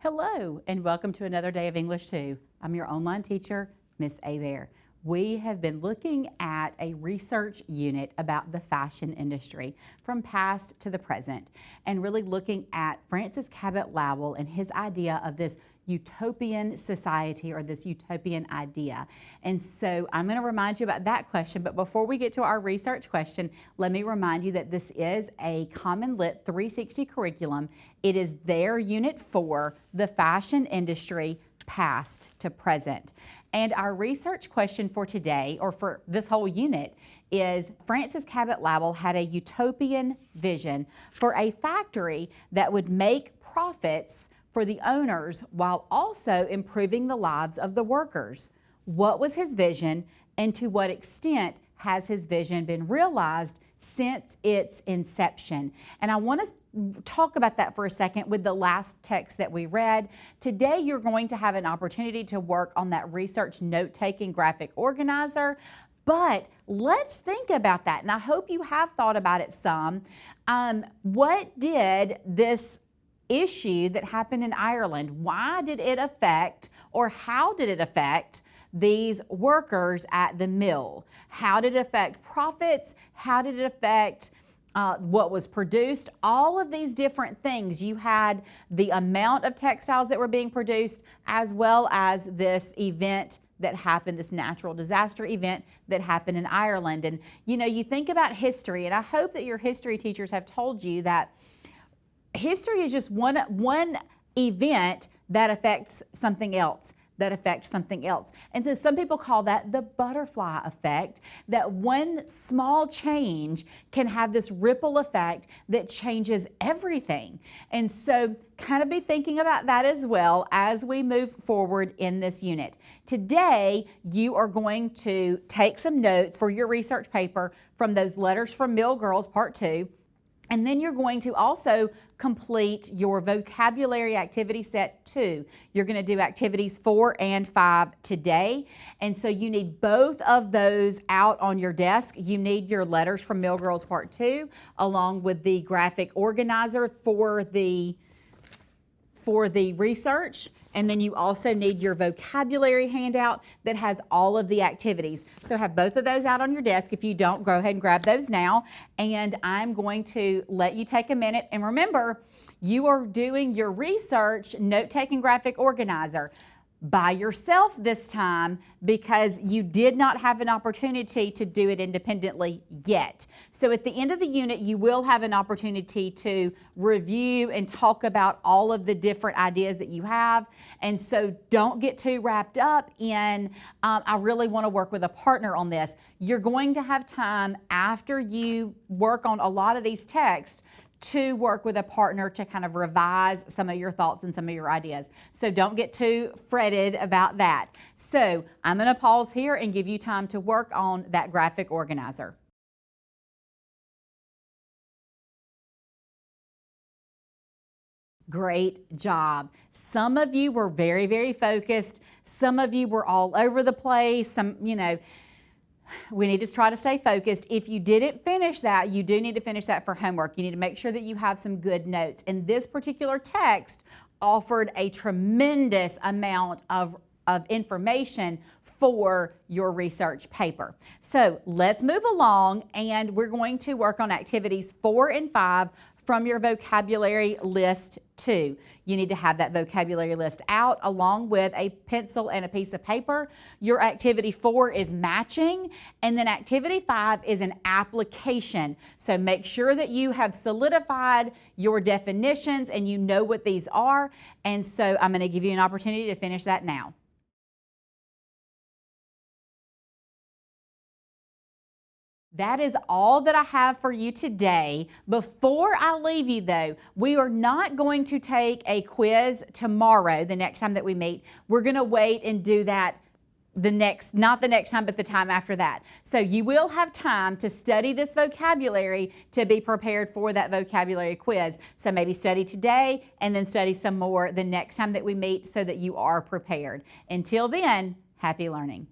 Hello, and welcome to another day of English 2. I'm your online teacher, Miss Bear. We have been looking at a research unit about the fashion industry from past to the present, and really looking at Francis Cabot Lowell and his idea of this utopian society or this utopian idea. And so I'm going to remind you about that question, but before we get to our research question, let me remind you that this is a Common Lit 360 curriculum. It is their Unit 4, the fashion industry, past to present. And our research question for today, or for this whole unit, is Francis Cabot Lowell had a utopian vision for a factory that would make profits for the owners while also improving the lives of the workers. What was his vision, and to what extent has his vision been realized since its inception? And I want to talk about that for a second with the last text that we read. Today you're going to have an opportunity to work on that research note-taking graphic organizer. But let's think about that, and I hope you have thought about it some. What did this issue that happened in Ireland, why did it affect, or how did it affect these workers at the mill? How did it affect profits? How did it affect what was produced? All of these different things. You had the amount of textiles that were being produced, as well as this event that happened, this natural disaster event that happened in Ireland. And you know, you think about history, and I hope that your history teachers have told you that history is just one event that affects something else, And so some people call that the butterfly effect, that one small change can have this ripple effect that changes everything. And so kind of be thinking about that as well as we move forward in this unit. Today, you are going to take some notes for your research paper from those Letters from Mill Girls Part 2. And then you're going to also complete your vocabulary activity set 2. You're going to do activities 4 and 5 today. And so you need both of those out on your desk. You need your Letters from Mill Girls Part 2 along with the graphic organizer for the research. And then you also need your vocabulary handout that has all of the activities. So have both of those out on your desk. If you don't, go ahead and grab those now. And I'm going to let you take a minute. And remember, you are doing your research note-taking graphic organizer by yourself this time because you did not have an opportunity to do it independently yet. So at the end of the unit, you will have an opportunity to review and talk about all of the different ideas that you have. And so don't get too wrapped up in, I really want to work with a partner on this. You're going to have time after you work on a lot of these texts to work with a partner to kind of revise some of your thoughts and some of your ideas. So don't get too fretted about that. So I'm going to pause here and give you time to work on that graphic organizer. Great job. Some of you were very, very focused. Some of you were all over the place. Some, you know, we need to try to stay focused. If you didn't finish that, you do need to finish that for homework. You need to make sure that you have some good notes. And this particular text offered a tremendous amount of information for your research paper. So let's move along, and we're going to work on activities 4 and 5 from your vocabulary list 2. You need to have that vocabulary list out along with a pencil and a piece of paper. Your activity 4 is matching, and then activity 5 is an application. So make sure that you have solidified your definitions and you know what these are. And so I'm going to give you an opportunity to finish that now. That is all that I have for you today. Before I leave you though, we are not going to take a quiz tomorrow, the next time that we meet. We're going to wait and do that not the next time, but the time after that. So you will have time to study this vocabulary to be prepared for that vocabulary quiz. So maybe study today and then study some more the next time that we meet so that you are prepared. Until then, happy learning.